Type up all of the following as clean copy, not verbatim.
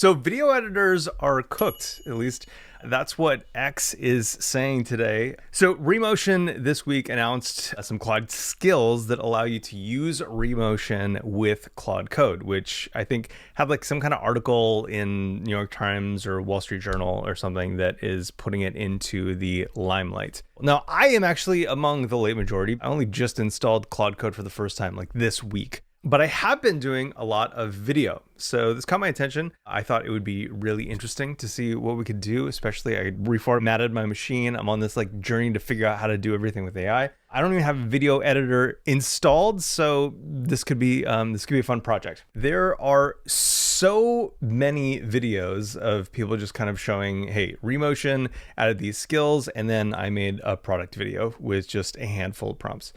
So video editors are cooked, at least that's what X is saying today. So Remotion this week announced some Claude skills that allow you to use Remotion with Claude Code, which I think had like some kind of article in New York Times or Wall Street Journal or something that is putting it into the limelight. Now, I am actually among the late majority. I only just installed Claude Code for the first time like this week. But I have been doing a lot of video. So this caught my attention. I thought it would be really interesting to see what we could do, especially I reformatted my machine. I'm on this like journey to figure out how to do everything with AI. I don't even have a video editor installed, so this could be a fun project. There are so many videos of people just kind of showing, hey, Remotion added these skills, and then I made a product video with just a handful of prompts.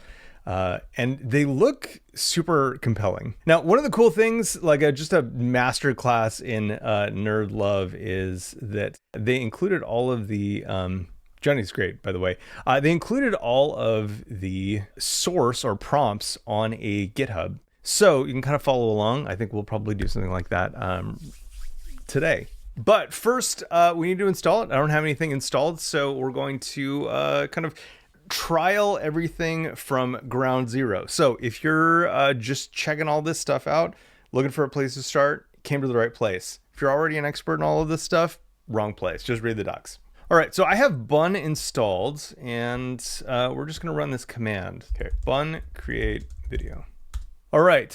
And they look super compelling. Now, one of the cool things, like just a master class in nerd love, is that they included all of the, Johnny's great, by the way. They included all of the source or prompts on a GitHub. So you can kind of follow along. I think we'll probably do something like that today. But first, we need to install it. I don't have anything installed, so we're going to kind of trial everything from ground zero. So if you're just checking all this stuff out, looking for a place to start, came to the right place. If you're already an expert in all of this stuff, wrong place. Just read the docs. All right, so I have bun installed, and we're just gonna run this command. Okay, bun create video. All right,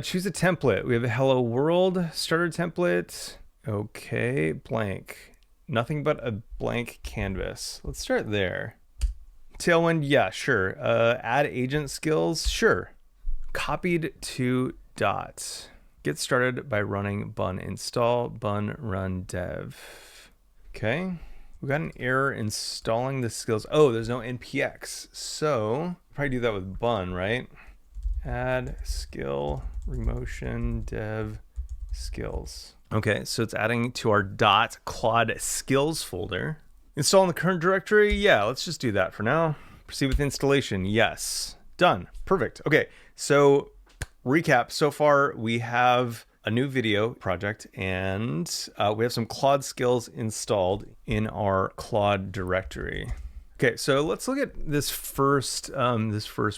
choose a template. We have a hello world starter template. Okay, blank. Nothing but a blank canvas. Let's start there. Tailwind, yeah, sure. Add agent skills, sure. Copied to dot. Get started by running bun install, bun run dev. Okay, we got an error installing the skills. Oh, there's no npx. So probably do that with bun, right? Add skill, Remotion dev skills. Okay, so it's adding to our .Claude skills folder. Install in the current directory? Yeah, let's just do that for now. Proceed with installation. Yes. Done. Perfect. Okay, so recap. So far, we have a new video project, and we have some Claude skills installed in our Claude directory. Okay, so let's look at this first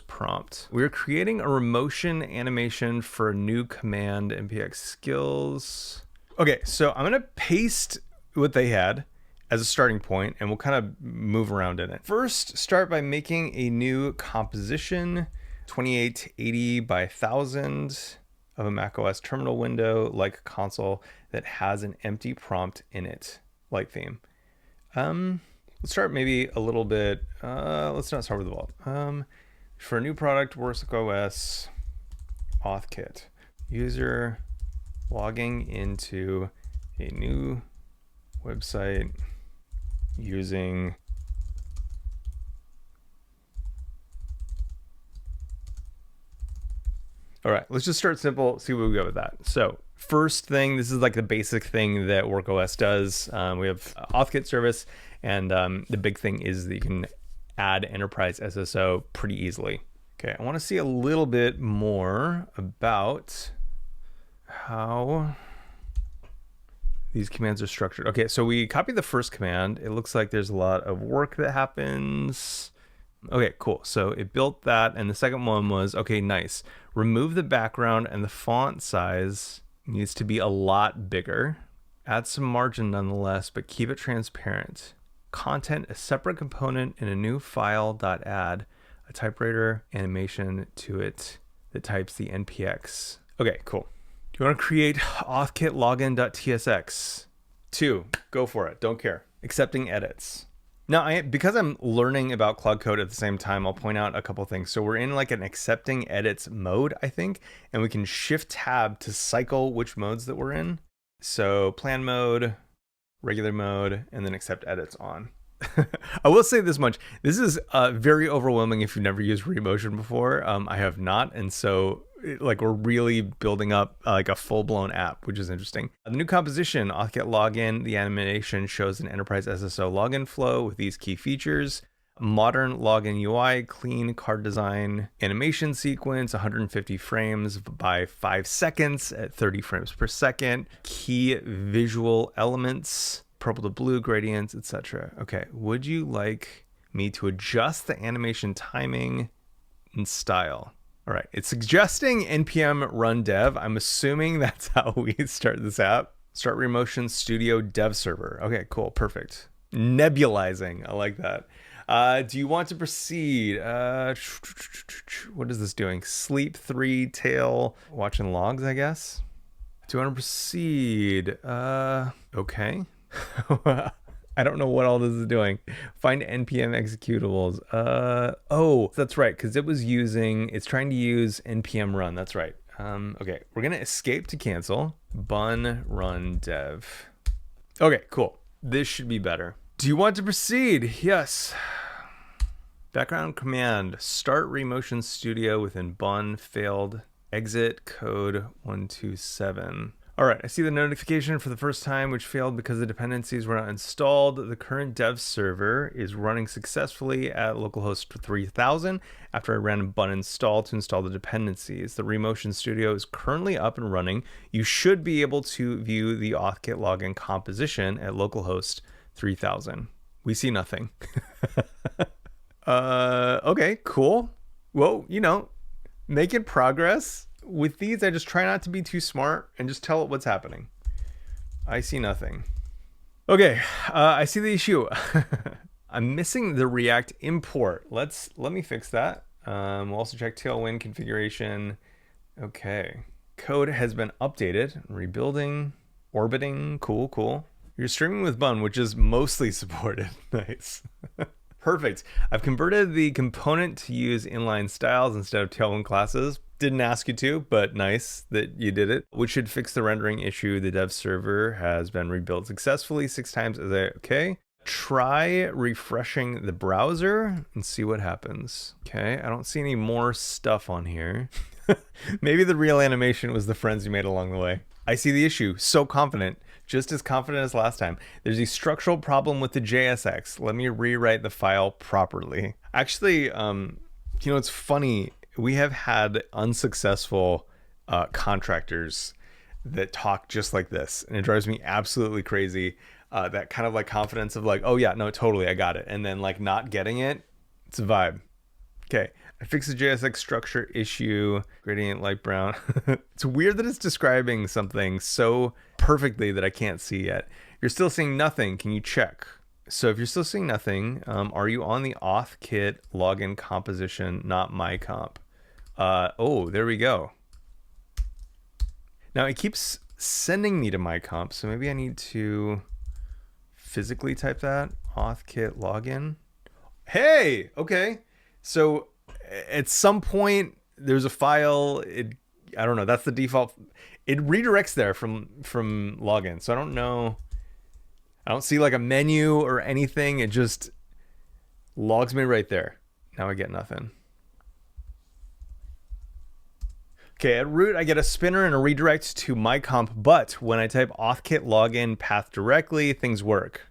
prompt. We're creating a Remotion animation for a new command, npx skills. Okay, so I'm gonna paste what they had as a starting point, and we'll kind of move around in it. First, start by making a new composition, 2880 by 1000 of a macOS terminal window, like console, that has an empty prompt in it, like theme. Let's start maybe a little bit, let's not start with the vault. For a new product, WorkOS AuthKit. User logging into a new website using all right, let's just start simple, see what we go with that. So first thing, this is like the basic thing that WorkOS does. We have AuthKit service, and the big thing is that you can add enterprise SSO pretty easily. Okay, I want to see a little bit more about how these commands are structured. Okay, so we copied the first command. It looks like there's a lot of work that happens. Okay, cool. So it built that, and the second one was, okay, nice. Remove the background, and the font size needs to be a lot bigger. Add some margin nonetheless, but keep it transparent. Content, a separate component in a new file.add a typewriter animation to it that types the npx. Okay, cool. Do you want to create authkit login.tsx? 2, go for it, don't care. Accepting edits. Now, because I'm learning about Claude Code at the same time, I'll point out a couple things. So we're in like an accepting edits mode, I think, and we can shift tab to cycle which modes that we're in. So plan mode, regular mode, and then accept edits on. I will say this much. This is very overwhelming if you've never used Remotion before. I have not, and so like we're really building up like a full-blown app, which is interesting. The new composition, AuthKit login, the animation shows an enterprise SSO login flow with these key features. modern login UI, clean card design, animation sequence, 150 frames by 5 seconds at 30 frames per second, key visual elements, purple to blue gradients, etc. Okay, would you like me to adjust the animation timing and style? All right, it's suggesting npm run dev. I'm assuming that's how we start this app. Start Remotion Studio dev server. Okay, cool, perfect. Nebulizing, I like that. Do you want to proceed? What is this doing? Sleep 3, tail, watching logs, I guess. Do you want to proceed? Okay. I don't know what all this is doing. Find npm executables. Oh, that's right, because it's trying to use npm run. That's right. Okay, we're gonna escape to cancel. Bun run dev. Okay, cool. This should be better. Do you want to proceed? Yes. Background command. Start Remotion Studio within bun failed. Exit code 127. All right, I see the notification for the first time, which failed because the dependencies were not installed. The current dev server is running successfully at localhost 3000 after I ran a bun install to install the dependencies. The Remotion Studio is currently up and running. You should be able to view the AuthKit login composition at localhost 3000. We see nothing. Okay, cool. Well, making progress. With these, I just try not to be too smart and just tell it what's happening. I see nothing. Okay, I see the issue. I'm missing the React import. Let me fix that. We'll also check Tailwind configuration. Okay, code has been updated. Rebuilding, orbiting, cool. You're streaming with Bun, which is mostly supported. Nice. Perfect. I've converted the component to use inline styles instead of Tailwind classes. Didn't ask you to, but nice that you did it. Which should fix the rendering issue. The dev server has been rebuilt successfully 6 times. Okay. Try refreshing the browser and see what happens. Okay, I don't see any more stuff on here. Maybe the real animation was the friends you made along the way. I see the issue. So confident. Just as confident as last time. There's a structural problem with the JSX. Let me rewrite the file properly. Actually, it's funny. We have had unsuccessful contractors that talk just like this, and it drives me absolutely crazy. That kind of like confidence of like, oh yeah, no, totally, I got it. And then like not getting it, it's a vibe. Okay, I fixed the JSX structure issue, gradient light brown. It's weird that it's describing something so perfectly that I can't see yet. You're still seeing nothing. Can you check? So if you're still seeing nothing, are you on the AuthKit login composition, not my comp? Oh, there we go. Now it keeps sending me to my comp, so maybe I need to physically type that. AuthKit login. Hey, okay. So at some point there's a file. I don't know. That's the default. It redirects there from login. So I don't know. I don't see like a menu or anything. It just logs me right there. Now I get nothing. Okay, at root, I get a spinner and a redirect to my comp, but when I type AuthKit login path directly, things work.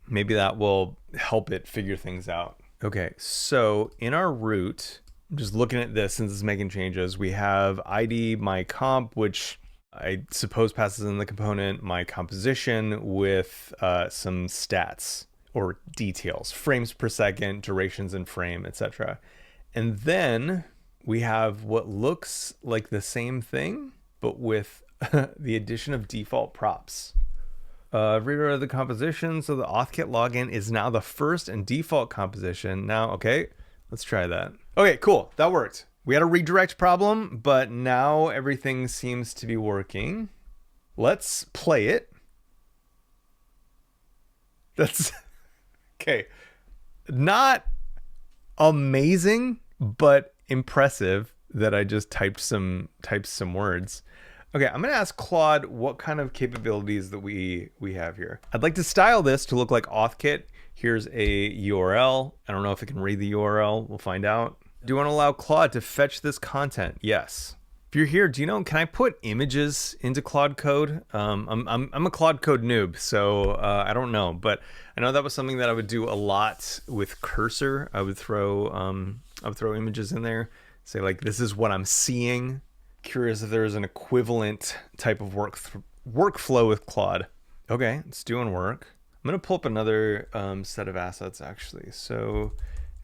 Maybe that will help it figure things out. Okay, so in our root, I'm just looking at this since it's making changes. We have ID my comp, which I suppose passes in the component my composition with some stats or details, frames per second, durations in frame, etc. And then we have what looks like the same thing, but with the addition of default props. Rewrite the composition. So the AuthKit login is now the first and default composition. Now, okay, let's try that. Okay, cool. That worked. We had a redirect problem, but now everything seems to be working. Let's play it. That's okay. Not amazing, but impressive that I just typed some words. Okay, I'm gonna ask Claude what kind of capabilities that we have here. I'd like to style this to look like AuthKit. Here's a URL. I don't know if it can read the URL. We'll find out. Do you want to allow Claude to fetch this content? Yes. If you're here, do you know, can I put images into Claude Code? I'm a Claude Code noob, so I don't know, but I know that was something that I would do a lot with Cursor. I would throw images in there, say like, this is what I'm seeing. Curious if there's an equivalent type of workflow with Claude. Okay, it's doing work. I'm gonna pull up another set of assets actually. So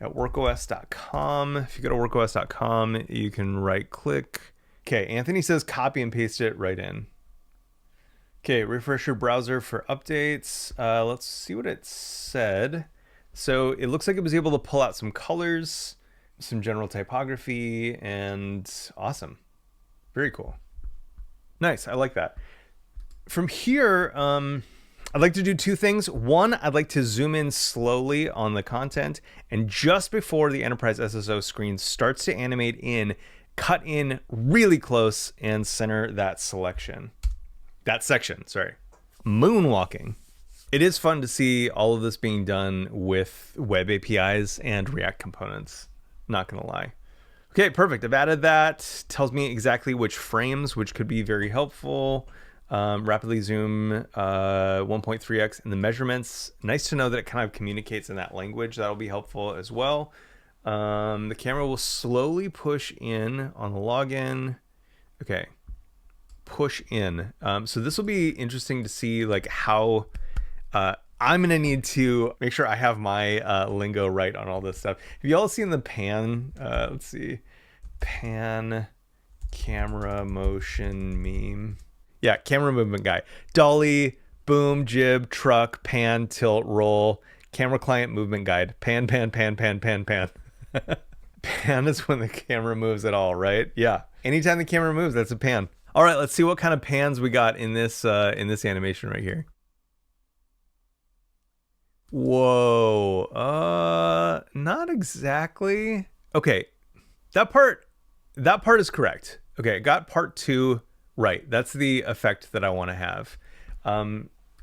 at WorkOS.com, if you go to WorkOS.com, you can right click. Okay, Anthony says copy and paste it right in. Okay, refresh your browser for updates. Let's see what it said. So it looks like it was able to pull out some colors, some general typography, and awesome. Very cool. Nice, I like that. From here, I'd like to do two things. One, I'd like to zoom in slowly on the content, and just before the Enterprise SSO screen starts to animate in, cut in really close and center that section, sorry. Moonwalking. It is fun to see all of this being done with web APIs and React components, not gonna lie. Okay, perfect, I've added that. Tells me exactly which frames, which could be very helpful. Rapidly zoom 1.3x in the measurements. Nice to know that it kind of communicates in that language. That'll be helpful as well. The camera will slowly push in on the login. Okay, push in. So this will be interesting to see like how I'm gonna need to make sure I have my lingo right on all this stuff. Have you all seen the pan? Let's see, pan camera motion meme. Yeah, camera movement guy. Dolly, boom, jib, truck, pan, tilt, roll, camera client movement guide. Pan, pan, pan, pan, pan, pan. Pan is when the camera moves at all, right? Yeah. Anytime the camera moves, that's a pan. All right, let's see what kind of pans we got in this animation right here. Whoa. Not exactly. Okay. That part is correct. Okay, I got part 2 right. That's the effect that I want to have.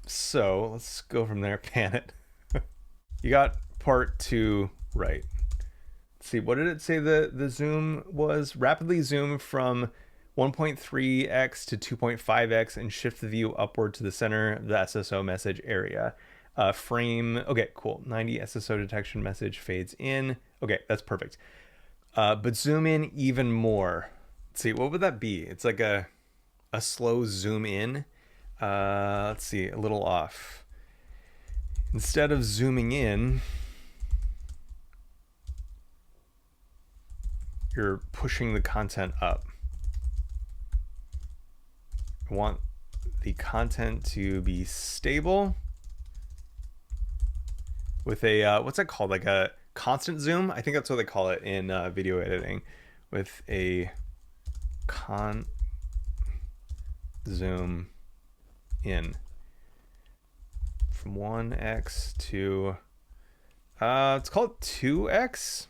So let's go from there. Pan it. You got part 2 right. Let's see, what did it say the zoom was? Rapidly zoom from 1.3x to 2.5x and shift the view upward to the center of the SSO message area. Frame, okay, cool. 90 SSO detection message fades in. Okay, that's perfect. But zoom in even more. Let's see, what would that be? It's like a slow zoom in. Let's see, a little off. Instead of zooming in, you're pushing the content up. I want the content to be stable with a, what's that called? Like a constant zoom? I think that's what they call it in video editing, with a zoom in from 1x to it's called 2x.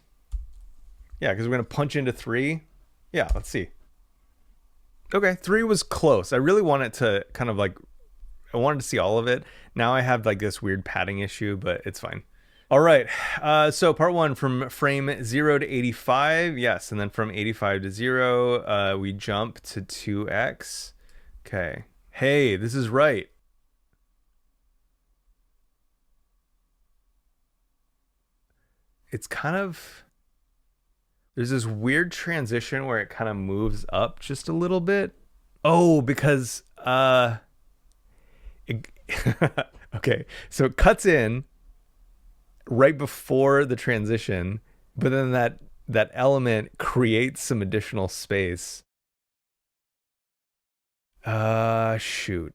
Yeah, because we're gonna punch into 3. Yeah, let's see. Okay, 3 was close. I really want it to kind of like, I wanted to see all of it. Now I have like this weird padding issue, but it's fine. All right, so part 1, from frame 0 to 85, yes, and then from 85 to 0, we jump to 2x. Okay, hey, this is right. It's kind of, there's this weird transition where it kind of moves up just a little bit. Oh, because, okay, so it cuts in right before the transition, but then that element creates some additional space. Shoot.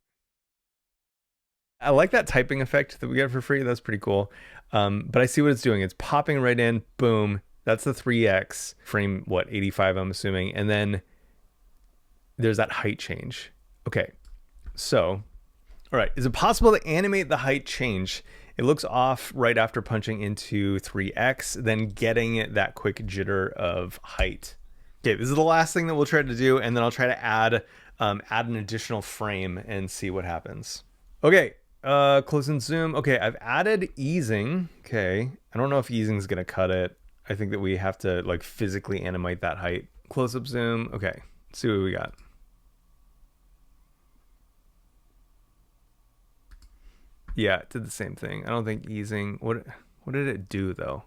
I like that typing effect that we get for free. That's pretty cool. But I see what it's doing. It's popping right in, boom. That's the 3x frame, what, 85, I'm assuming. And then there's that height change. Okay, so, all right. Is it possible to animate the height change? It looks off right after punching into 3x, then getting that quick jitter of height. Okay, this is the last thing that we'll try to do, and then I'll try to add an additional frame and see what happens. Okay, close and zoom. Okay, I've added easing. Okay, I don't know if easing is gonna cut it. I think that we have to like physically animate that height. Close up zoom. Okay, Let's see what we got. Yeah, it did the same thing. I don't think easing. What did it do though?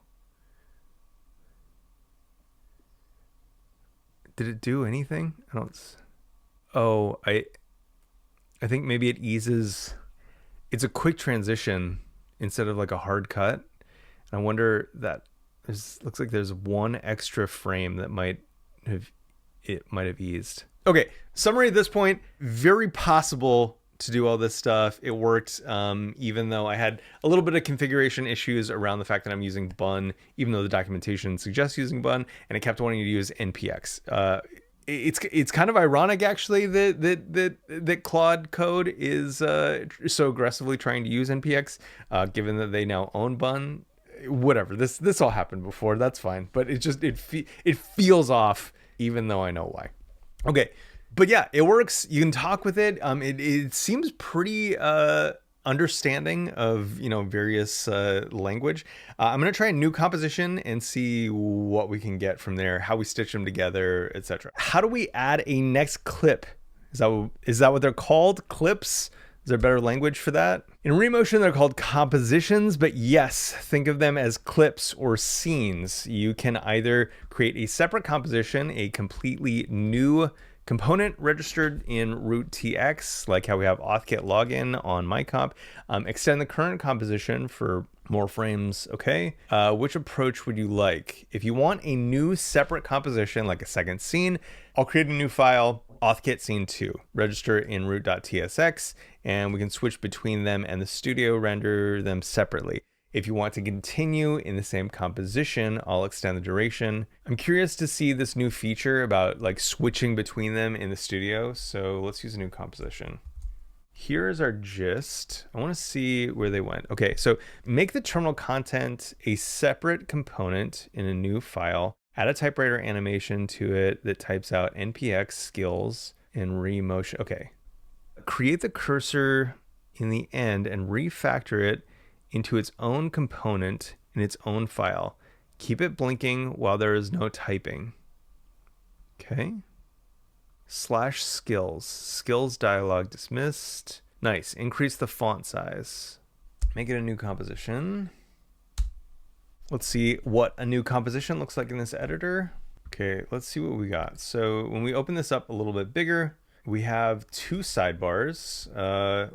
Did it do anything? I don't. Oh, I think maybe it eases. It's a quick transition instead of like a hard cut. I wonder that looks like there's one extra frame that might have eased. Okay, summary at this point, very possible to do all this stuff. It worked, even though I had a little bit of configuration issues around the fact that I'm using bun, even though the documentation suggests using bun, and it kept wanting to use npx. It's kind of ironic actually that Claude Code is so aggressively trying to use npx, given that they now own bun. Whatever, this all happened before. That's fine, but it feels off, even though I know why. Okay. But yeah, it works. You can talk with it. It seems pretty understanding of various language. I'm gonna try a new composition and see what we can get from there, how we stitch them together, etc. How do we add a next clip? Is that what they're called? Clips? Is there better language for that? In Remotion, they're called compositions, but yes, think of them as clips or scenes. You can either create a separate composition, a completely new component registered in root tx, like how we have authkit login on my comp, extend the current composition for more frames. Okay, which approach would you like? If you want a new separate composition, like a second scene, I'll create a new file, authkit scene 2, register in root.tsx, and we can switch between them and the studio render them separately. If you want to continue in the same composition, I'll extend the duration. I'm curious to see this new feature about like switching between them in the studio. So let's use a new composition. Here's our gist. I want to see where they went. Okay, so make the terminal content a separate component in a new file. Add a typewriter animation to it that types out npx skills and Remotion. Okay. Create the cursor in the end and refactor it into its own component in its own file. Keep it blinking while there is no typing. Okay. /skills. Skills dialog dismissed. Nice. Increase the font size. Make it a new composition. Let's see what a new composition looks like in this editor. Okay, let's see what we got. So when we open this up a little bit bigger, we have two sidebars.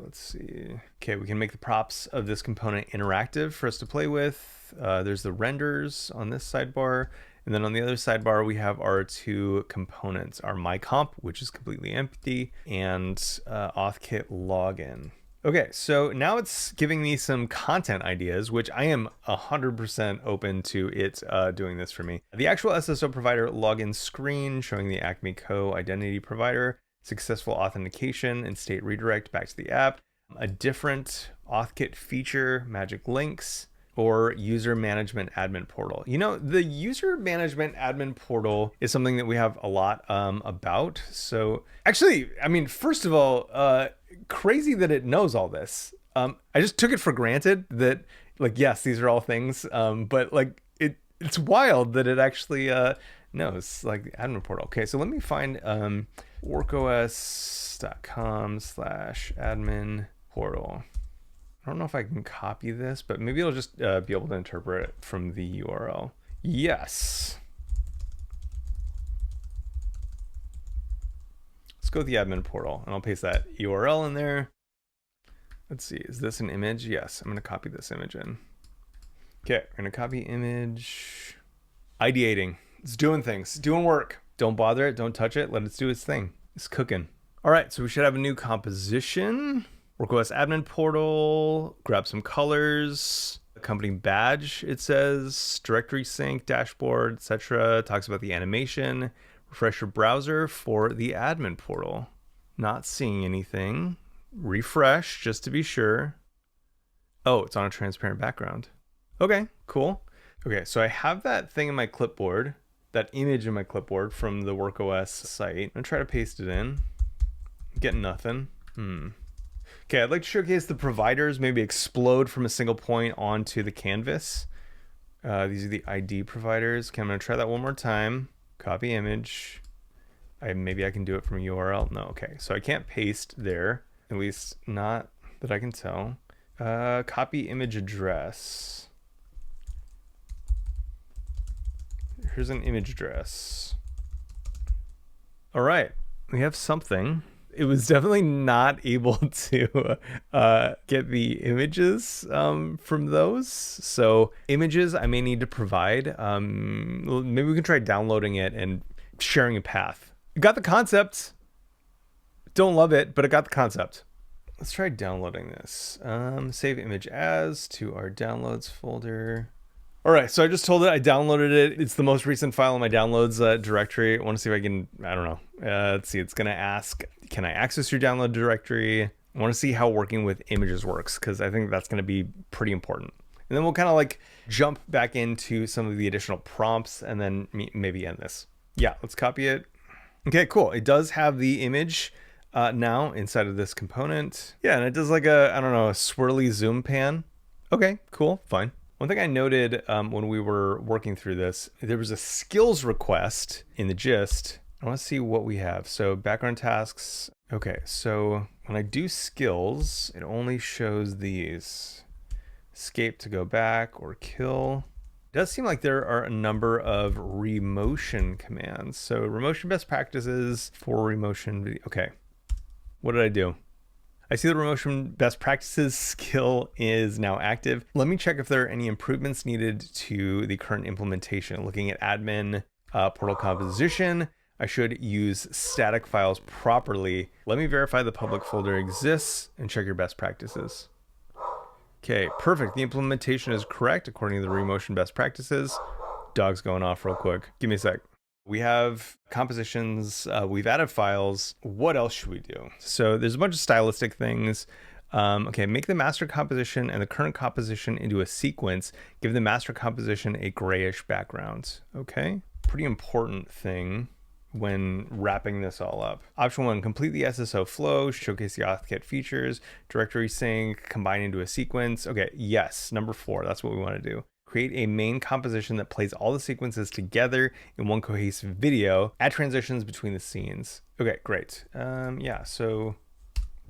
Let's see. Okay, we can make the props of this component interactive for us to play with. There's the renders on this sidebar. And then on the other sidebar, we have our two components, our mycomp, which is completely empty, and authkit login. Okay, so now it's giving me some content ideas, which I am 100% open to it doing this for me. The actual SSO provider login screen showing the Acme Co identity provider, successful authentication and state redirect back to the app, a different authkit feature, magic links, or user management admin portal. You know, the user management admin portal is something that we have a lot about. So actually, I mean, first of all, crazy that it knows all this. I just took it for granted that, like, yes, these are all things, but like it's wild that it actually knows, like, the admin portal. Okay, so let me find workos.com/admin portal. I don't know if I can copy this, but maybe it'll just be able to interpret it from the URL. Yes. Let's go with the admin portal, and I'll paste that URL in there. Let's see, is this an image? Yes, I'm gonna copy this image in. Okay, we're gonna copy image. Ideating, it's doing things, doing work. Don't bother it, don't touch it, let it do its thing. It's cooking. All right, so we should have a new composition. WorkOS admin portal, grab some colors, accompanying badge, it says, directory sync, dashboard, etc. Talks about the animation. Refresh your browser for the admin portal. Not seeing anything. Refresh just to be sure. Oh, it's on a transparent background. Okay, cool. Okay, so I have that thing in my clipboard, that image in my clipboard from the WorkOS site. I'm gonna try to paste it in. Get nothing. Okay, I'd like to showcase the providers maybe explode from a single point onto the canvas. These are the ID providers. Okay, I'm gonna try that one more time. Copy image. Maybe I can do it from a URL. No, okay. So I can't paste there, at least not that I can tell. Copy image address. Here's an image address. All right, we have something. It was definitely not able to get the images from those. So images I may need to provide. Maybe we can try downloading it and sharing a path. Got the concept. Don't love it, but I got the concept. Let's try downloading this. Save image as to our downloads folder. All right, so I just told it I downloaded it. It's the most recent file in my downloads directory. I want to see if I can, I don't know. Let's see, it's gonna ask, can I access your download directory? I want to see how working with images works, because I think that's gonna be pretty important. And then we'll kind of like jump back into some of the additional prompts and then maybe end this. Yeah, let's copy it. Okay, cool. It does have the image now inside of this component. Yeah, and it does like a, I don't know, a swirly zoom pan. Okay, cool, fine. One thing I noted when we were working through this, there was a skills request in the gist. I want to see what we have. So background tasks. Okay, so when I do skills, it only shows these. Escape to go back or kill. It does seem like there are a number of remotion commands. So remotion best practices for remotion video. Okay, what did I do? I see the Remotion Best Practices skill is now active. Let me check if there are any improvements needed to the current implementation. Looking at admin portal composition, I should use static files properly. Let me verify the public folder exists and check your best practices. Okay, perfect. The implementation is correct according to the Remotion Best Practices. Dog's going off real quick. Give me a sec. We have compositions, we've added files. What else should we do? So there's a bunch of stylistic things. Okay, make the master composition and the current composition into a sequence. Give the master composition a grayish background. Okay, pretty important thing when wrapping this all up. Option 1, complete the SSO flow, showcase the AuthKit features, directory sync, combine into a sequence. Okay, yes, number 4, that's what we want to do. Create a main composition that plays all the sequences together in one cohesive video. Add transitions between the scenes. Okay, great. Yeah, so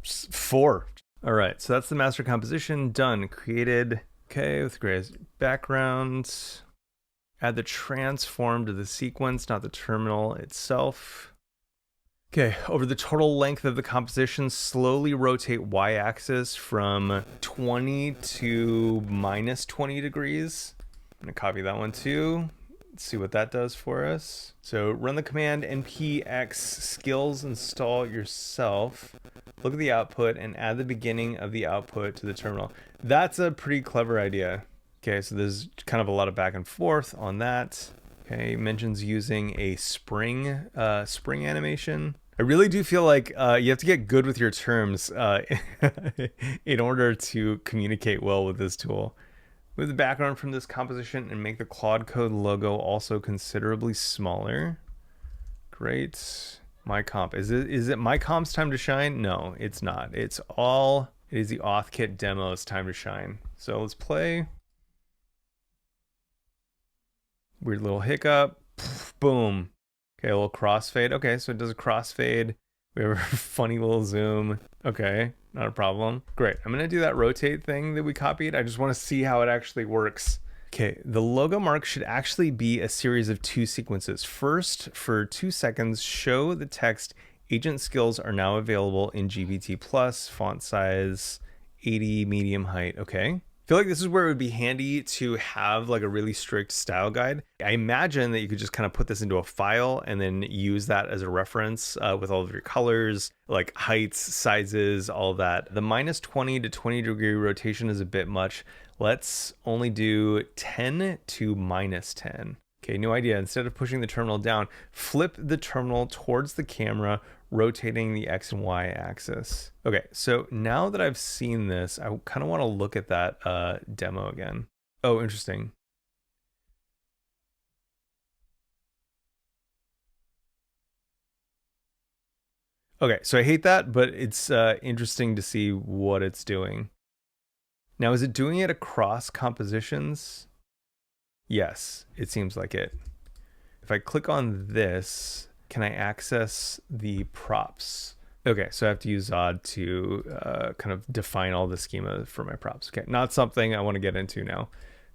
4. All right, so that's the master composition done. Created. Okay, with gray background. Add the transform to the sequence, not the terminal itself. Okay, over the total length of the composition, slowly rotate y-axis from 20 to minus 20 degrees. I'm gonna copy that one too. Let's see what that does for us. So run the command npx skills install yourself. Look at the output and add the beginning of the output to the terminal. That's a pretty clever idea. Okay, so there's kind of a lot of back and forth on that. Okay, mentions using a spring animation. I really do feel like you have to get good with your terms in order to communicate well with this tool. Move the background from this composition and make the Claude Code logo also considerably smaller. Great. My comp. Is it my comp's time to shine? No, it's not. It is the AuthKit demo's time to shine. So let's play. Weird little hiccup. Boom. Okay, a little crossfade. Okay, so it does a crossfade. We have a funny little zoom. Okay, not a problem. Great. I'm going to do that rotate thing that we copied. I just want to see how it actually works. Okay, the logo mark should actually be a series of 2 sequences. First, for 2 seconds, show the text agent skills are now available in GPT+, font size 80, medium height. Okay. I feel like this is where it would be handy to have like a really strict style guide. I imagine that you could just kind of put this into a file and then use that as a reference with all of your colors, like heights, sizes, all of that. The minus 20 to 20 degree rotation is a bit much. Let's only do 10 to minus 10. Okay, new idea. Instead of pushing the terminal down, flip the terminal towards the camera, rotating the X and Y axis. Okay, so now that I've seen this, I kind of want to look at that demo again. Oh, interesting. Okay, so I hate that, but it's interesting to see what it's doing. Now, is it doing it across compositions? Yes, it seems like it. If I click on this, can I access the props? Okay, so I have to use Zod to kind of define all the schema for my props. Okay, not something I want to get into now.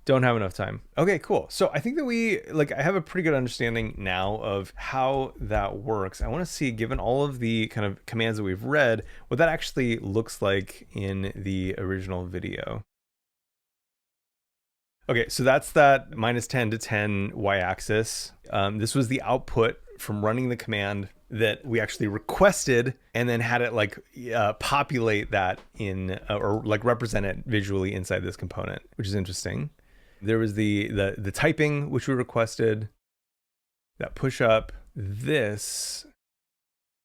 Don't have enough time. Okay, cool. So I think that I have a pretty good understanding now of how that works. I want to see, given all of the kind of commands that we've read, what that actually looks like in the original video. Okay, so that's that -10 to 10 y-axis. This was the output from running the command that we actually requested, and then had it like populate that in or like represent it visually inside this component, which is interesting. There was the typing, which we requested, that push up. This,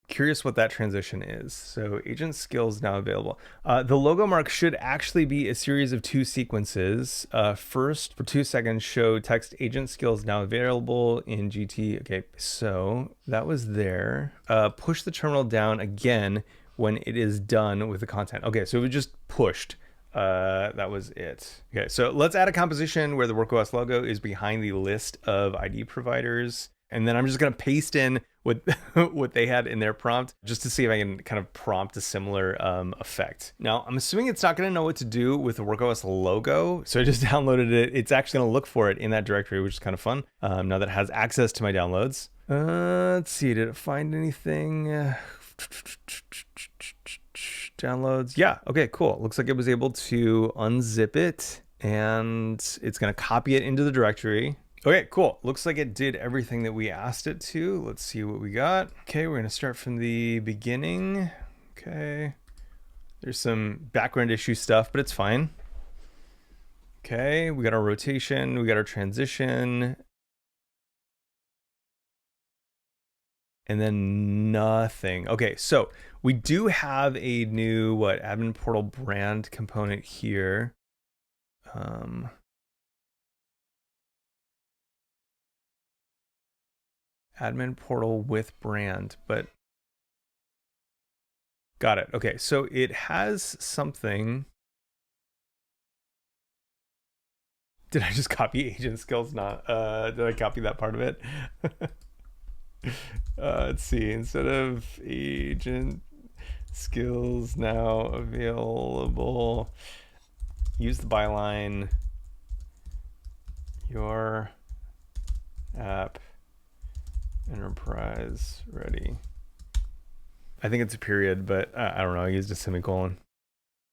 curious what that transition is. So agent skills now available. The logo mark should actually be a series of 2 sequences. First, for 2 seconds, show text agent skills now available in GT. Okay, so that was there. Push the terminal down again when it is done with the content. Okay, so it was just pushed. That was it. Okay, so let's add a composition where the WorkOS logo is behind the list of ID providers. And then I'm just going to paste in what what they had in their prompt, just to see if I can kind of prompt a similar effect. Now, I'm assuming it's not going to know what to do with the WorkOS logo, so I just downloaded it. It's actually going to look for it in that directory, which is kind of fun, now that it has access to my downloads. Let's see, did it find anything? Downloads. Yeah, okay, cool. Looks like it was able to unzip it, and it's going to copy it into the directory. Okay, cool. Looks like it did everything that we asked it to. Let's see what we got. Okay, we're going to start from the beginning. Okay. There's some background issue stuff, but it's fine. Okay, we got our rotation, we got our transition. And then nothing. Okay, so we do have a new, admin portal brand component here. Admin portal with brand, but got it. Okay, so it has something. Did I just copy agent skills? Not did I copy that part of it? Let's see, instead of agent skills now available, use the byline, your app enterprise ready. I think it's a period, but I don't know. I used a semicolon.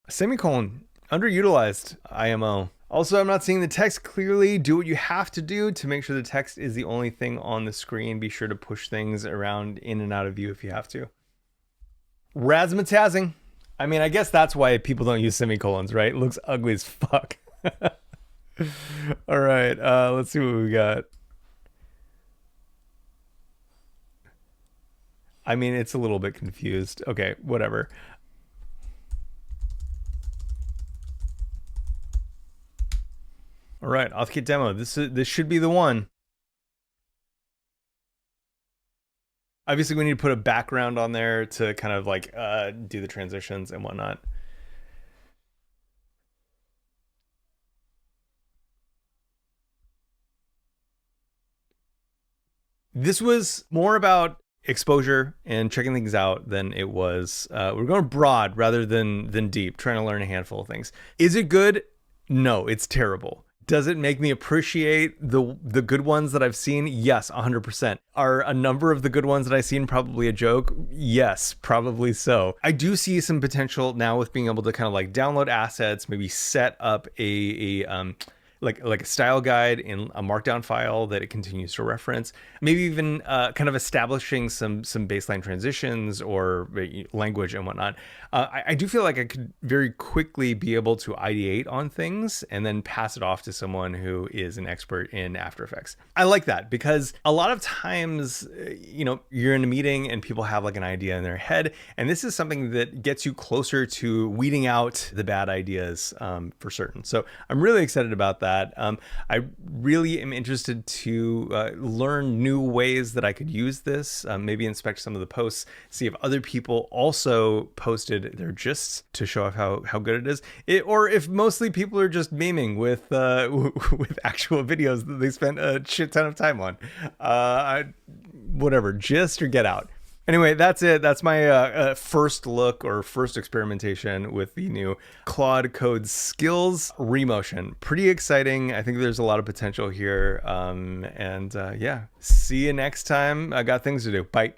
Semicolon, underutilized IMO. Also, I'm not seeing the text clearly. Do what you have to do to make sure the text is the only thing on the screen. Be sure to push things around in and out of view if you have to. Razzmatazzing. I mean, I guess that's why people don't use semicolons, right? It looks ugly as fuck. All right, let's see what we got. I mean, it's a little bit confused. Okay, whatever. All right, AuthKit demo. This should be the one. Obviously, we need to put a background on there to kind of like do the transitions and whatnot. This was more about exposure and checking things out than it was. We're going broad rather than deep, trying to learn a handful of things. Is it good? No, it's terrible. Does it make me appreciate the good ones that I've seen? Yes, 100%. Are a number of the good ones that I've seen probably a joke? Yes, probably so. I do see some potential now with being able to kind of like download assets, maybe set up a like a style guide in a markdown file that it continues to reference, maybe even kind of establishing some baseline transitions or language and whatnot. I do feel like I could very quickly be able to ideate on things and then pass it off to someone who is an expert in After Effects. I like that because a lot of times, you're in a meeting and people have like an idea in their head, and this is something that gets you closer to weeding out the bad ideas for certain. So I'm really excited about that. I really am interested to learn new ways that I could use this, maybe inspect some of the posts, see if other people also posted their gists to show off how good it is, or if mostly people are just memeing with with actual videos that they spent a shit ton of time on. whatever, gist or get out. Anyway, that's it. That's my first look or first experimentation with the new Claude Code Skills Remotion. Pretty exciting. I think there's a lot of potential here. Yeah, see you next time. I got things to do. Bye.